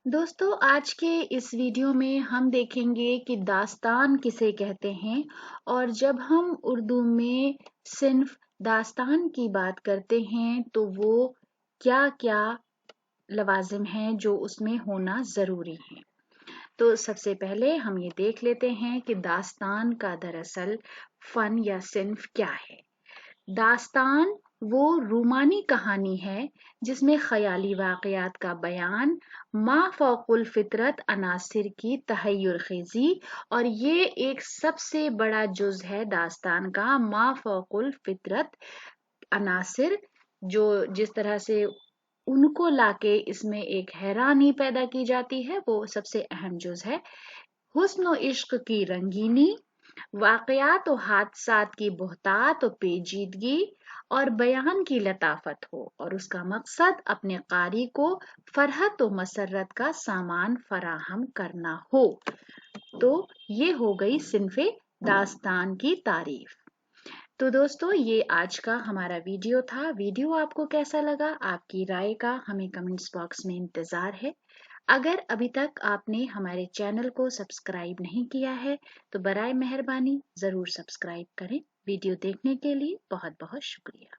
दोस्तों, आज के इस वीडियो में हम देखेंगे कि दास्तान किसे कहते हैं। और जब हम उर्दू में सिर्फ दास्तान की बात करते हैं तो वो क्या-क्या लवाजिम हैं जो उसमें होना ज़रूरी है। तो सबसे पहले हम ये देख लेते हैं कि दास्तान का दरअसल फ़न या सिन्फ क्या है। दास्तान वो रूमानी कहानी है जिसमें ख़याली वाक़यात का बयान, मा फ़ौक़ुल फ़ितरत अनासिर की तहय्युर ख़ेज़ी, और ये एक सबसे बड़ा जुज़ है दास्तान का, मा फ़ौक़ुल फ़ितरत अनासिर, जो जिस तरह से उनको लाके इसमें एक हैरानी पैदा की जाती है, वो सबसे अहम जुज़ है। हुस्न व इश्क की रंगीनी, वाक़यात और हादसात की बोहतात और पेचीदगी और बयान की लताफत हो, और उसका मकसद अपने कारी को फरहत और मसरत का सामान फराहम करना हो। तो ये हो गई सिन्फ़े दास्तान की तारीफ। तो दोस्तों, ये आज का हमारा वीडियो था। वीडियो आपको कैसा लगा? आपकी राय का हमें कमेंट्स बॉक्स में इंतज़ार है। अगर अभी तक आपने हमारे चैनल को सब्सक्राइब नहीं किया है तो बराए मेहरबानी ज़रूर सब्सक्राइब करें। वीडियो देखने के लिए बहुत बहुत शुक्रिया।